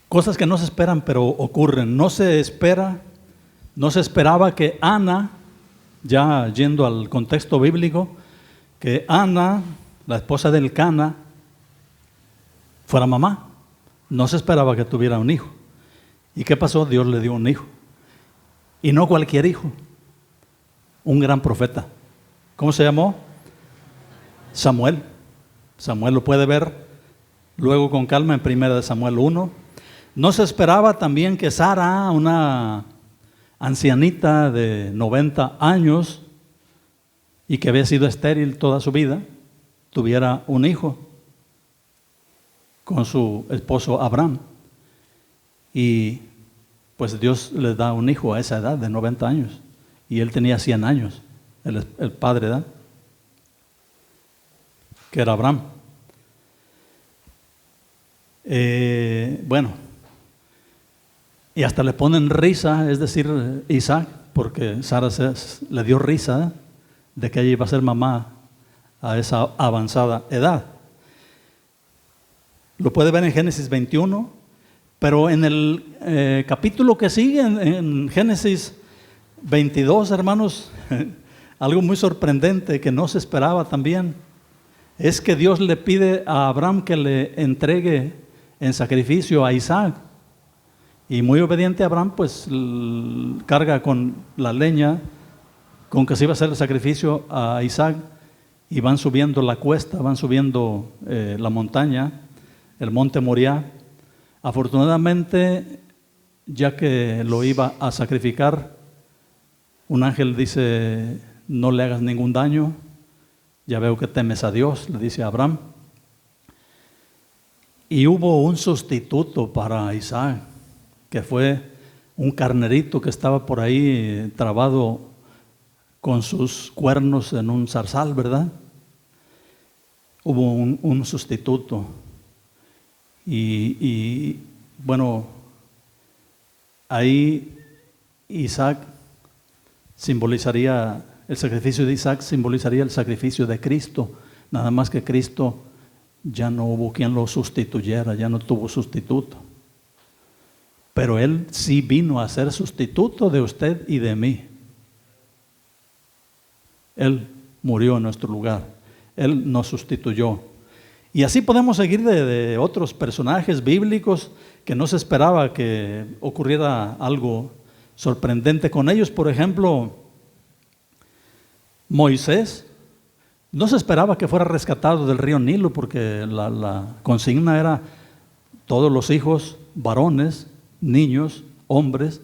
Cosas que no se esperan, pero ocurren. No se esperaba que Ana, ya yendo al contexto bíblico, que Ana, la esposa del Cana, fuera mamá. No se esperaba que tuviera un hijo. ¿Y qué pasó? Dios le dio un hijo. Y no cualquier hijo, un gran profeta. ¿Cómo se llamó? Samuel. Samuel lo puede ver luego con calma en 1 Samuel 1. No se esperaba también que Sara, una ancianita de 90 años y que había sido estéril toda su vida, tuviera un hijo con su esposo Abraham. Y pues Dios les da un hijo a esa edad de 90 años. Y él tenía 100 años, el padre, ¿verdad? Que era Abraham. Bueno, y hasta le ponen risa, es decir, Isaac, porque Sara le dio risa de que ella iba a ser mamá a esa avanzada edad. Lo puede ver en Génesis 21, pero en el capítulo que sigue, en Génesis 22, hermanos, algo muy sorprendente que no se esperaba también, es que Dios le pide a Abraham que le entregue en sacrificio a Isaac. Y muy obediente Abraham, pues carga con la leña con que se iba a hacer el sacrificio a Isaac, y van subiendo la cuesta, van subiendo la montaña, el monte Moriah. Afortunadamente, ya que lo iba a sacrificar, un ángel dice: no le hagas ningún daño, ya veo que temes a Dios, le dice a Abraham. Y hubo un sustituto para Isaac, que fue un carnerito que estaba por ahí trabado con sus cuernos en un zarzal, ¿verdad? Hubo un sustituto. Y bueno, ahí Isaac simbolizaría, el sacrificio de Isaac simbolizaría el sacrificio de Cristo, nada más que Cristo ya no hubo quien lo sustituyera, ya no tuvo sustituto. Pero Él sí vino a ser sustituto de usted y de mí. Él murió en nuestro lugar, Él nos sustituyó. Y así podemos seguir de otros personajes bíblicos que no se esperaba que ocurriera algo sorprendente con ellos. Por ejemplo, Moisés. No se esperaba que fuera rescatado del río Nilo, porque la consigna era: todos los hijos varones, niños, hombres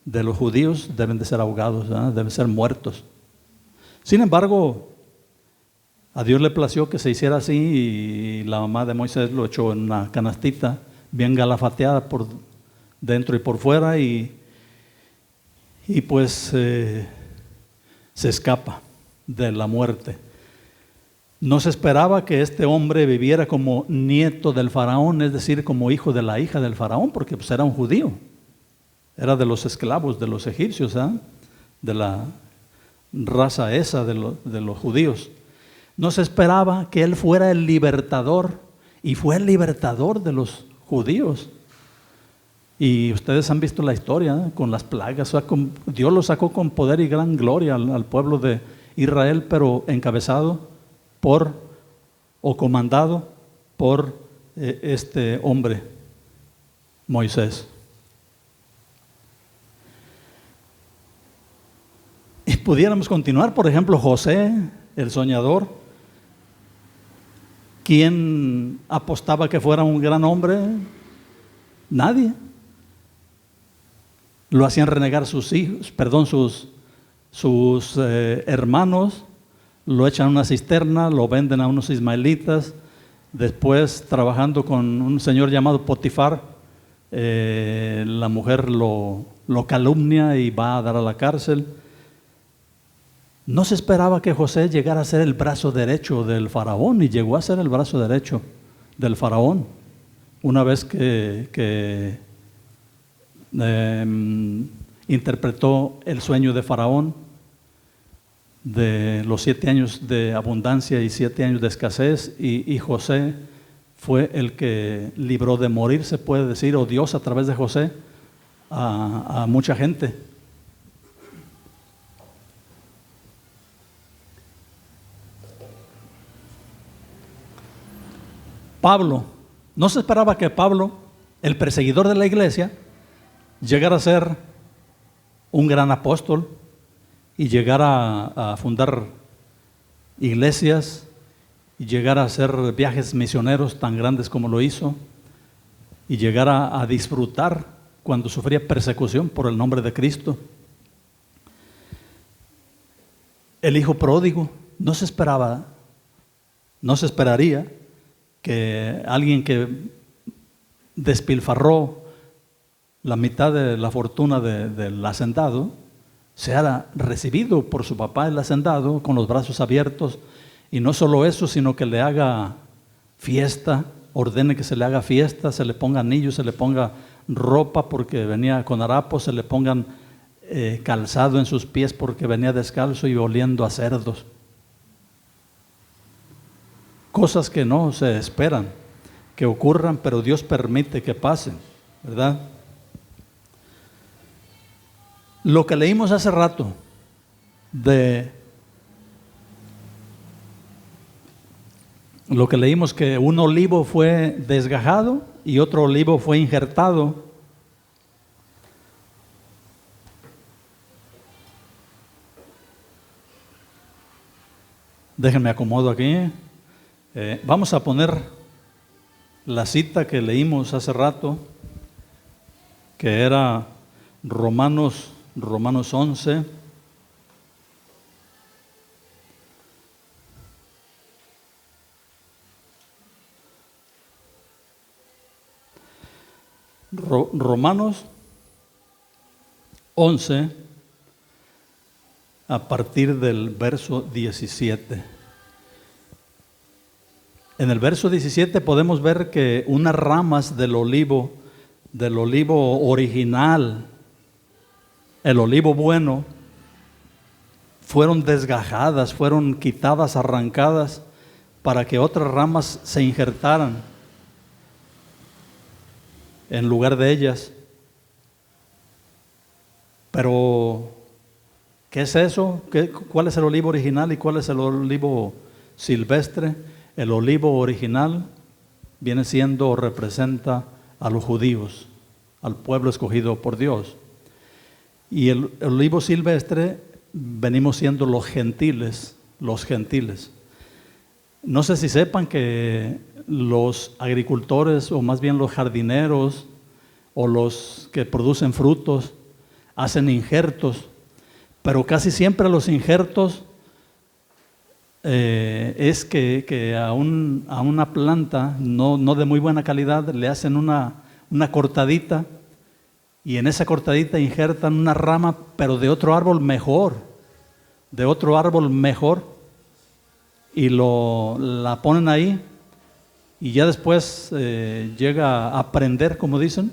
de los judíos deben de ser ahogados, ¿verdad? Deben ser muertos. Sin embargo, a Dios le plació que se hiciera así, y la mamá de Moisés lo echó en una canastita bien galafateada por dentro y por fuera, y pues se escapa de la muerte. No se esperaba que este hombre viviera como nieto del faraón, es decir, como hijo de la hija del faraón, porque pues era un judío, era de los esclavos de los egipcios, ¿eh? De la raza esa de los judíos. No se esperaba que él fuera el libertador, y fue el libertador de los judíos. Y ustedes han visto la historia, ¿eh? Con las plagas, o sea, Dios lo sacó con poder y gran gloria al pueblo de Israel, pero encabezado o comandado por este hombre, Moisés. Y pudiéramos continuar, por ejemplo, José, el soñador. ¿Quién apostaba que fuera un gran hombre? Nadie. Lo hacían renegar sus hijos, sus hermanos. Lo echan a una cisterna, lo venden a unos ismaelitas. Después, trabajando con un señor llamado Potifar, la mujer lo calumnia y va a dar a la cárcel. No se esperaba que José llegara a ser el brazo derecho del faraón, y llegó a ser el brazo derecho del faraón una vez que interpretó el sueño de faraón de los 7 años de abundancia y 7 años de escasez, y José fue el que libró de morir, se puede decir, o Dios a través de José, a mucha gente. Pablo, no se esperaba que Pablo, el perseguidor de la iglesia, llegara a ser un gran apóstol y llegara a fundar iglesias y llegara a hacer viajes misioneros tan grandes como lo hizo y llegara a disfrutar cuando sufría persecución por el nombre de Cristo. El hijo pródigo, no se esperaría que alguien que despilfarró la mitad de la fortuna del hacendado sea recibido por su papá el hacendado con los brazos abiertos, y no solo eso, sino que le haga fiesta, ordene que se le haga fiesta, se le ponga anillos, se le ponga ropa porque venía con harapos, se le pongan calzado en sus pies porque venía descalzo y oliendo a cerdos. Cosas que no se esperan que ocurran, pero Dios permite que pasen, ¿verdad? Lo que leímos hace rato lo que leímos, que un olivo fue desgajado y otro olivo fue injertado. Déjenme acomodo aquí. Vamos a poner la cita que leímos hace rato, que era Romanos 11. Romanos 11, a partir del verso 17. En el verso 17 podemos ver que unas ramas del olivo original, el olivo bueno, fueron desgajadas, fueron quitadas, arrancadas, para que otras ramas se injertaran en lugar de ellas. Pero, ¿qué es eso? ¿Cuál es el olivo original y cuál es el olivo silvestre? El olivo original viene siendo o representa a los judíos, al pueblo escogido por Dios. Y el olivo silvestre venimos siendo los gentiles. No sé si sepan que los agricultores, o más bien los jardineros, o los que producen frutos, hacen injertos, pero casi siempre los injertos es que a una planta no de muy buena calidad le hacen una cortadita, y en esa cortadita injertan una rama, pero de otro árbol mejor, y la ponen ahí, y ya después llega a prender, como dicen,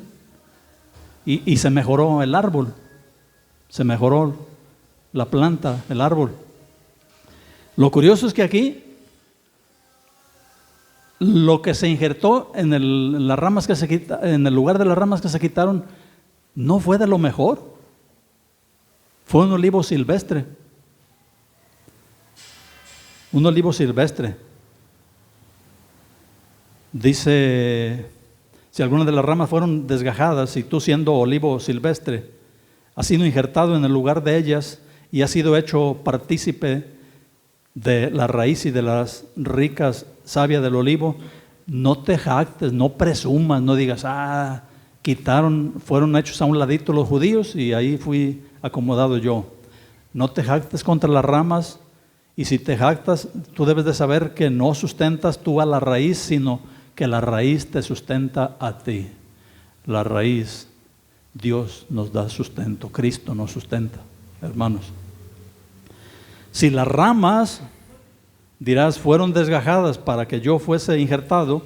y se mejoró el árbol, se mejoró la planta, el árbol. Lo curioso es que aquí lo que se injertó en el lugar de las ramas que se quitaron no fue de lo mejor, fue un olivo silvestre. Un olivo silvestre. Dice, si algunas de las ramas fueron desgajadas, y tú siendo olivo silvestre has sido injertado en el lugar de ellas y has sido hecho partícipe de la raíz y de las ricas savia del olivo, no te jactes, no presumas, no digas, fueron hechos a un ladito los judíos y ahí fui acomodado yo. No te jactes contra las ramas, y si te jactas, tú debes de saber que no sustentas tú a la raíz, sino que la raíz te sustenta a ti. La raíz, Dios nos da sustento, Cristo nos sustenta, hermanos. Si las ramas, dirás, fueron desgajadas para que yo fuese injertado,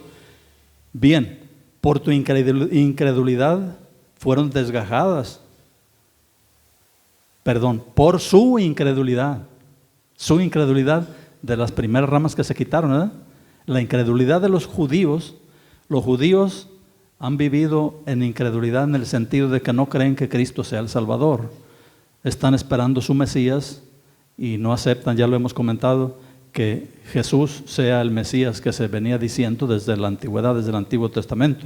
bien, por tu incredulidad fueron desgajadas. Por su incredulidad de las primeras ramas que se quitaron, ¿verdad? La incredulidad de los judíos Los judíos han vivido en incredulidad en el sentido de que no creen que Cristo sea el Salvador. Están esperando su Mesías y no aceptan, ya lo hemos comentado, que Jesús sea el Mesías que se venía diciendo desde la antigüedad, desde el Antiguo Testamento.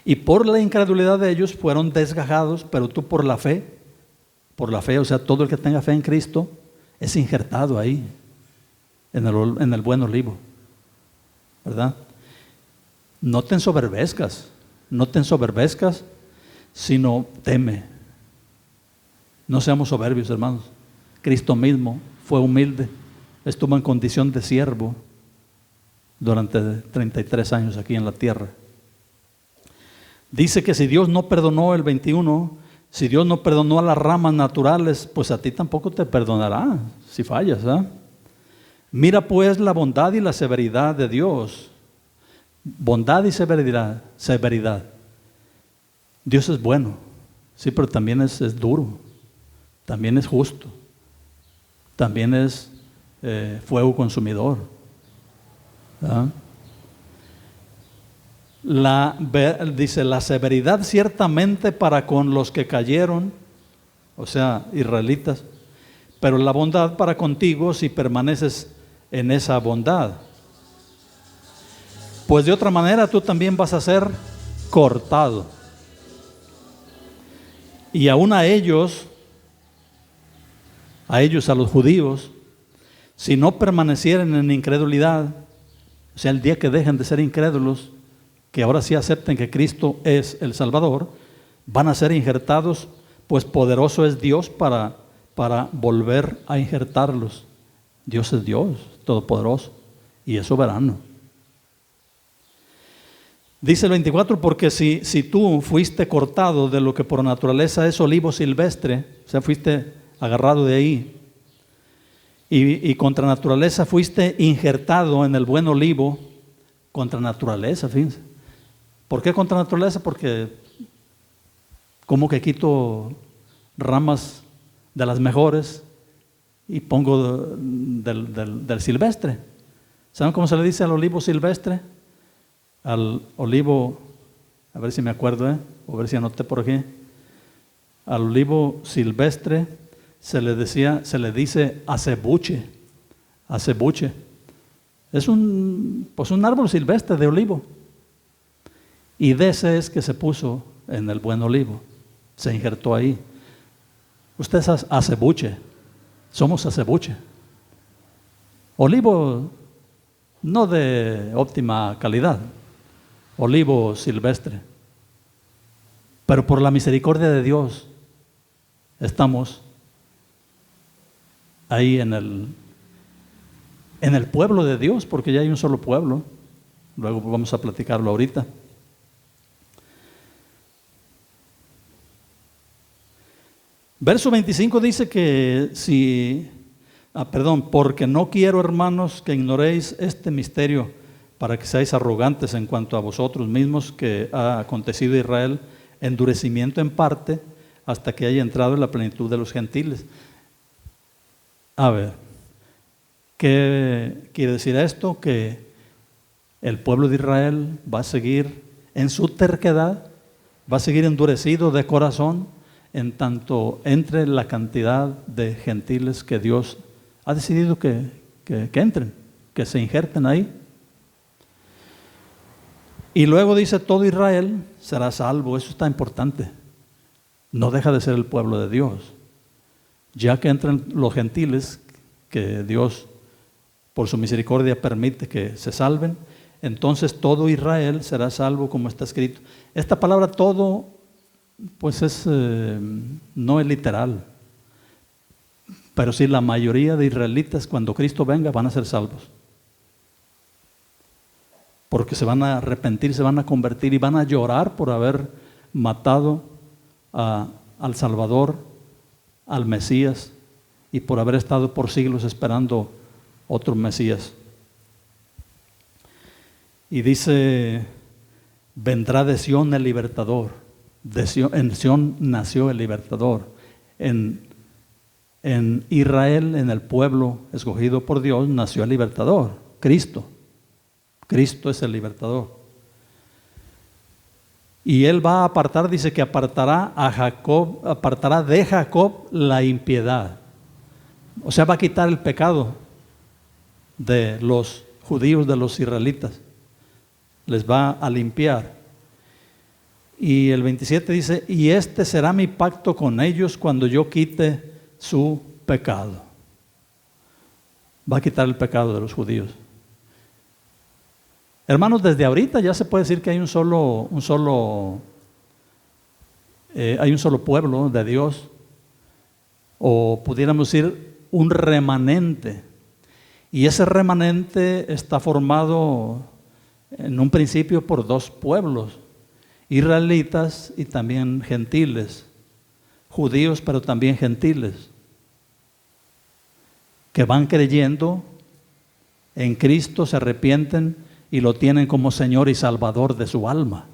Y por la incredulidad de ellos fueron desgajados, pero tú por la fe, o sea, todo el que tenga fe en Cristo es injertado ahí, en el buen olivo, ¿verdad? No te ensoberbezcas, sino teme. No seamos soberbios, hermanos. Cristo mismo fue humilde, estuvo en condición de siervo durante 33 años aquí en la tierra. Dice que si Dios no perdonó el 21, si Dios no perdonó a las ramas naturales, pues a ti tampoco te perdonará si fallas, ¿eh? Mira pues la bondad y la severidad de Dios. Bondad y severidad. Dios es bueno, sí, pero también es duro, también es justo, también es fuego consumidor, ¿verdad? Dice, la severidad ciertamente para con los que cayeron, o sea, israelitas, pero la bondad para contigo si permaneces en esa bondad. Pues de otra manera tú también vas a ser cortado. Y aún a ellos, a los judíos, si no permanecieren en incredulidad, o sea, el día que dejen de ser incrédulos, que ahora sí acepten que Cristo es el Salvador, van a ser injertados, pues poderoso es Dios para volver a injertarlos. Dios es Dios, todopoderoso, y es soberano. Dice el 24, porque si tú fuiste cortado de lo que por naturaleza es olivo silvestre, o sea, fuiste agarrado de ahí, y contra naturaleza fuiste injertado en el buen olivo, contra naturaleza, fíjense. ¿Por qué contra naturaleza? Porque como que quito ramas de las mejores y pongo del silvestre. ¿Saben cómo se le dice al olivo silvestre? Al olivo, a ver si me acuerdo, a ver si anoté por aquí. Al olivo silvestre se le dice acebuche. Acebuche. Es un árbol silvestre de olivo. Y de ese es que se puso en el buen olivo. Se injertó ahí. Usted es acebuche. Somos acebuche. Olivo no de óptima calidad. Olivo silvestre. Pero por la misericordia de Dios estamos ahí en el pueblo de Dios, porque ya hay un solo pueblo. Luego vamos a platicarlo ahorita. Verso 25 dice que porque no quiero, hermanos, que ignoréis este misterio, para que seáis arrogantes en cuanto a vosotros mismos, que ha acontecido a Israel endurecimiento en parte, hasta que haya entrado en la plenitud de los gentiles. A ver, ¿qué quiere decir esto? Que el pueblo de Israel va a seguir en su terquedad, va a seguir endurecido de corazón, en tanto entre la cantidad de gentiles que Dios ha decidido que entren, que se injerten ahí. Y luego dice, todo Israel será salvo. Eso está importante. No deja de ser el pueblo de Dios. Ya que entran los gentiles, que Dios por su misericordia permite que se salven, entonces todo Israel será salvo, como está escrito. Esta palabra todo, pues no es literal, pero sí la mayoría de israelitas cuando Cristo venga van a ser salvos, porque se van a arrepentir, se van a convertir y van a llorar por haber matado al Salvador, al Mesías, y por haber estado por siglos esperando otro Mesías. Y dice, vendrá de Sión el libertador. En Sión nació el libertador. En Israel, en el pueblo escogido por Dios, nació el libertador, Cristo. Cristo es el libertador. Y Él va a apartar, dice que apartará de Jacob la impiedad. O sea, va a quitar el pecado de los judíos, de los israelitas. Les va a limpiar. Y el 27 dice, y este será mi pacto con ellos cuando yo quite su pecado. Va a quitar el pecado de los judíos. Hermanos, desde ahorita ya se puede decir que hay un solo pueblo de Dios, o pudiéramos decir un remanente. Y ese remanente está formado en un principio por dos pueblos, israelitas y también gentiles, judíos pero también gentiles, que van creyendo en Cristo, se arrepienten y lo tienen como Señor y Salvador de su alma.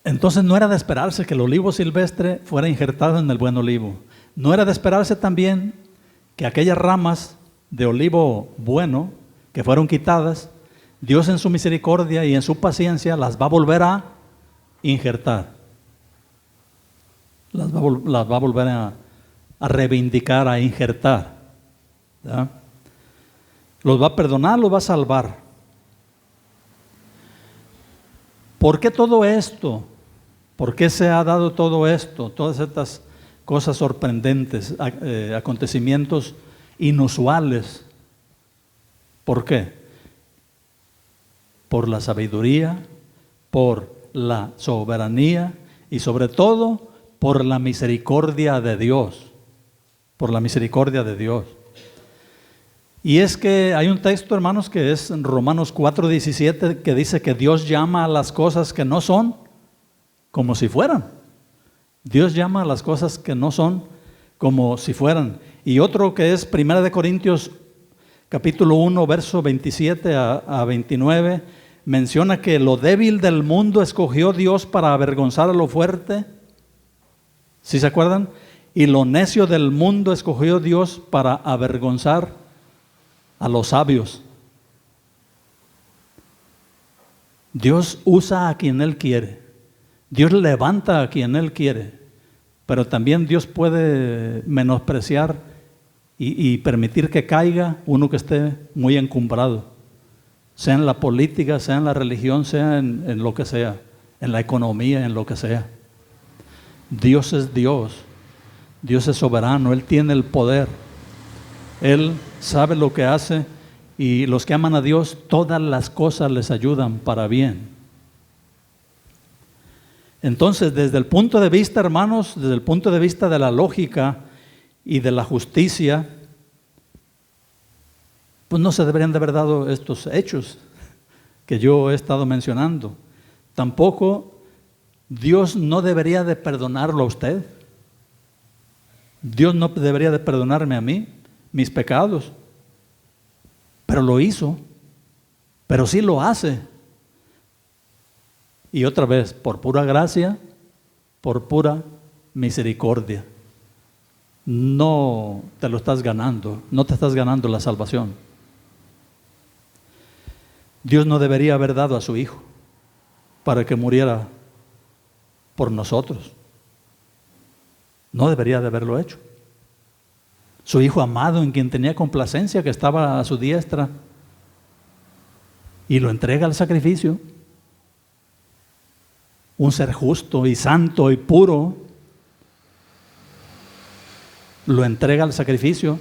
Entonces no era de esperarse que el olivo silvestre fuera injertado en el buen olivo. No era de esperarse también que aquellas ramas de olivo bueno que fueron quitadas, Dios en su misericordia y en su paciencia las va a volver a injertar. Las va a volver a reivindicar, a injertar. ¿Ya? Los va a perdonar, los va a salvar. ¿Por qué todo esto? ¿Por qué se ha dado todo esto? Todas estas cosas sorprendentes, acontecimientos inusuales. ¿Por qué? Por la sabiduría, por la soberanía y sobre todo por la misericordia de Dios. Por la misericordia de Dios. Y es que hay un texto, hermanos, que es en Romanos 4:17, que dice que Dios llama a las cosas que no son como si fueran. Dios llama a las cosas que no son como si fueran. Y otro que es 1 Corintios capítulo 1, verso 27 a 29, menciona que lo débil del mundo escogió Dios para avergonzar a lo fuerte. ¿Sí se acuerdan? Y lo necio del mundo escogió Dios para avergonzar a los sabios. Dios usa a quien Él quiere. Dios levanta a quien Él quiere. Pero también Dios puede menospreciar y permitir que caiga uno que esté muy encumbrado. Sea en la política, sea en la religión, sea en lo que sea. En la economía, en lo que sea. Dios es Dios. Dios es soberano. Él tiene el poder. Él sabe lo que hace, y los que aman a Dios, todas las cosas les ayudan para bien. Entonces, desde el punto de vista, hermanos, desde el punto de vista de la lógica y de la justicia, pues no se deberían de haber dado estos hechos que yo he estado mencionando. Tampoco Dios no debería de perdonarlo a usted. Dios no debería de perdonarme a mí mis pecados, pero lo hizo, pero sí lo hace. Y otra vez, por pura gracia, por pura misericordia. No te lo estás ganando, no te estás ganando la salvación. Dios no debería haber dado a su Hijo para que muriera por nosotros. No debería de haberlo hecho. Su Hijo amado, en quien tenía complacencia, que estaba a su diestra, y lo entrega al sacrificio. Un ser justo y santo y puro lo entrega al sacrificio.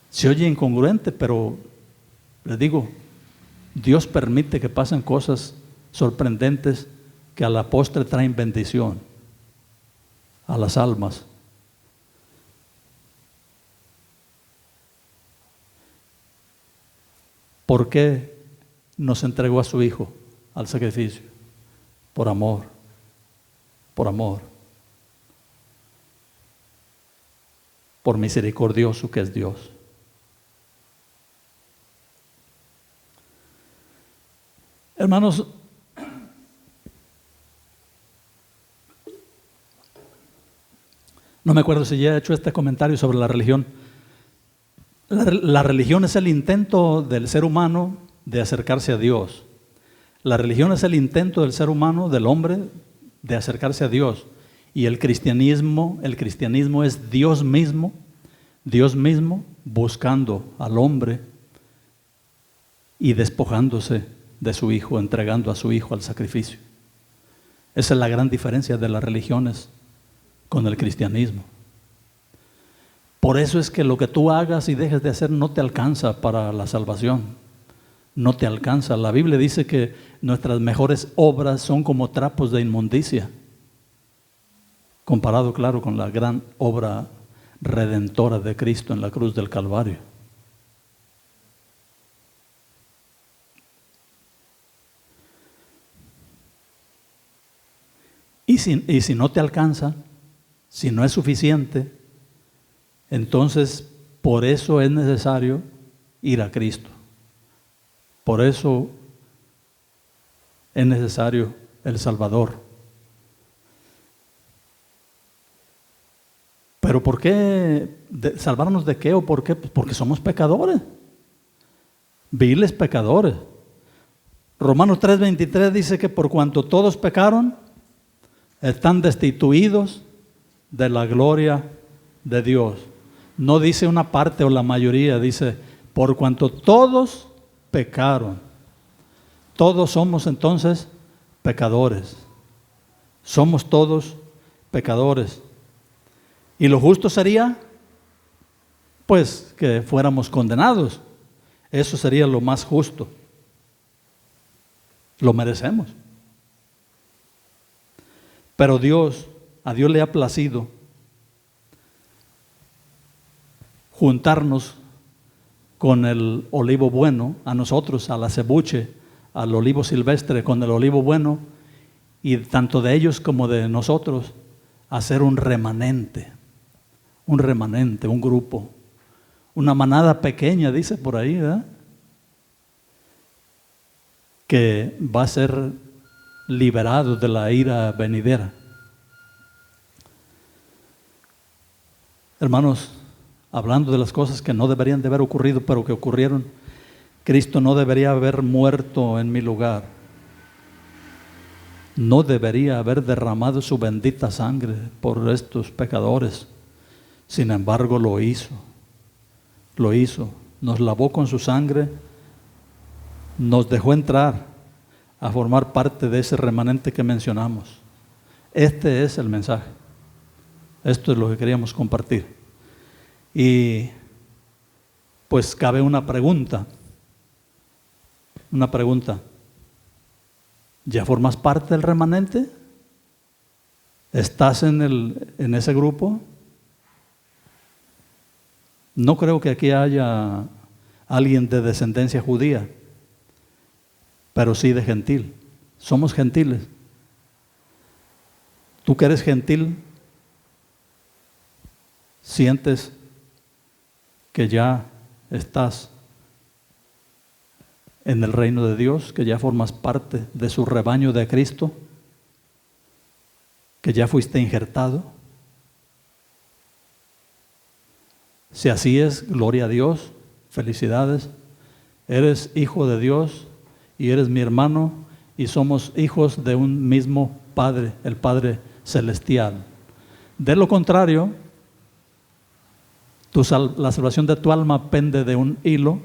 Se oye incongruente, pero les digo, Dios permite que pasen cosas sorprendentes que a la postre traen bendición a las almas. ¿Por qué nos entregó a su Hijo al sacrificio? Por amor, por amor, por misericordioso que es Dios. Hermanos, No me acuerdo si ya he hecho este comentario sobre la religión. La religión es el intento del ser humano de acercarse a Dios. La religión es el intento del ser humano, del hombre, de acercarse a Dios. Y el cristianismo es Dios mismo buscando al hombre y despojándose de su hijo, entregando a su hijo al sacrificio. Esa es la gran diferencia de las religiones con el cristianismo. Por eso es que lo que tú hagas y dejes de hacer no te alcanza para la salvación. No te alcanza. La Biblia dice que nuestras mejores obras son como trapos de inmundicia, comparado, claro, con la gran obra redentora de Cristo en la cruz del Calvario. Y si no te alcanza, si no es suficiente, entonces por eso es necesario ir a Cristo. Por eso es necesario el Salvador. ¿Pero por qué? ¿Salvarnos de qué o por qué? Pues porque somos pecadores, viles pecadores. Romanos 3:23 dice que por cuanto todos pecaron, están destituidos de la gloria de Dios. No dice una parte o la mayoría, dice por cuanto todos pecaron. Todos somos entonces pecadores. Somos todos pecadores. Y lo justo sería, pues, que fuéramos condenados. Eso sería lo más justo. Lo merecemos. Pero a Dios le ha placido juntarnos con el olivo bueno, a nosotros, al acebuche, al olivo silvestre, con el olivo bueno, y tanto de ellos como de nosotros, hacer un remanente, un grupo, una manada pequeña, dice por ahí, ¿verdad? Que va a ser liberado de la ira venidera. Hermanos, hablando de las cosas que no deberían de haber ocurrido, pero que ocurrieron, Cristo no debería haber muerto en mi lugar. No debería haber derramado su bendita sangre por estos pecadores. Sin embargo, lo hizo. Lo hizo. Nos lavó con su sangre, nos dejó entrar a formar parte de ese remanente que mencionamos. Este es el mensaje. Esto es lo que queríamos compartir. Y pues cabe una pregunta. Una pregunta. ¿Ya formas parte del remanente? ¿Estás en ese grupo? No creo que aquí haya alguien de descendencia judía, pero sí de gentil. Somos gentiles. Tú que eres gentil, sientes que ya estás en el reino de Dios, que ya formas parte de su rebaño de Cristo, que ya fuiste injertado. Si así es, gloria a Dios, felicidades. Eres hijo de Dios y eres mi hermano y somos hijos de un mismo Padre, el Padre Celestial. De lo contrario, la salvación de tu alma pende de un hilo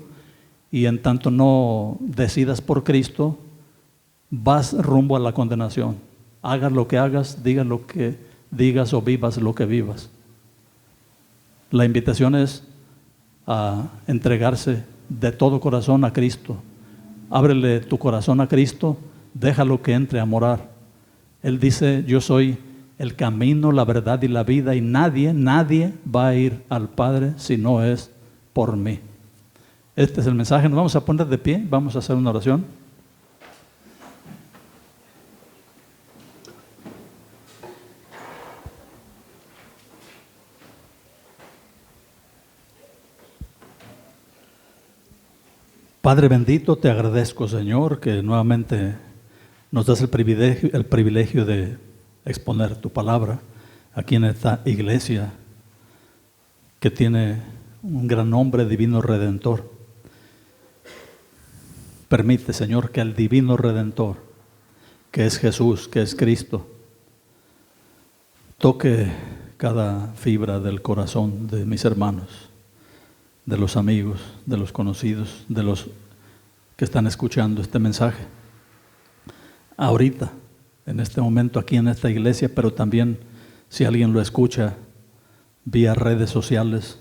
y en tanto no decidas por Cristo, vas rumbo a la condenación. Hagas lo que hagas, digas lo que digas o vivas lo que vivas. La invitación es a entregarse de todo corazón a Cristo. Ábrele tu corazón a Cristo, déjalo que entre a morar. Él dice, yo soy el camino, la verdad y la vida, y nadie va a ir al Padre si no es por mí. Este es el mensaje. Nos vamos a poner de pie, vamos a hacer una oración. Padre bendito, te agradezco, Señor, que nuevamente nos das el privilegio de exponer tu palabra. aquí en esta iglesia que tiene un gran nombre, Divino Redentor. Permite, Señor, que el Divino Redentor, que es Jesús, que es Cristo, toque cada fibra del corazón de mis hermanos, de los amigos, de los conocidos, de los que están escuchando este mensaje. Ahorita, en este momento, aquí en esta iglesia, pero también si alguien lo escucha vía redes sociales,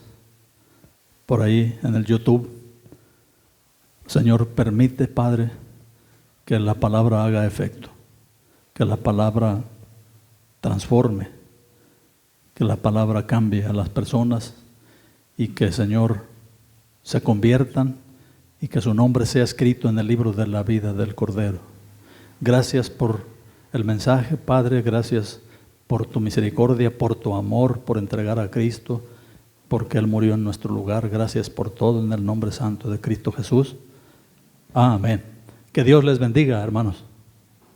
por ahí en el YouTube. Señor, permite, Padre, que la palabra haga efecto, que la palabra transforme, que la palabra cambie a las personas y que, Señor, se conviertan y que su nombre sea escrito en el libro de la vida del Cordero. Gracias por el mensaje, Padre, gracias por tu misericordia, por tu amor, por entregar a Cristo, porque Él murió en nuestro lugar. Gracias por todo en el nombre santo de Cristo Jesús. Amén. Que Dios les bendiga, hermanos.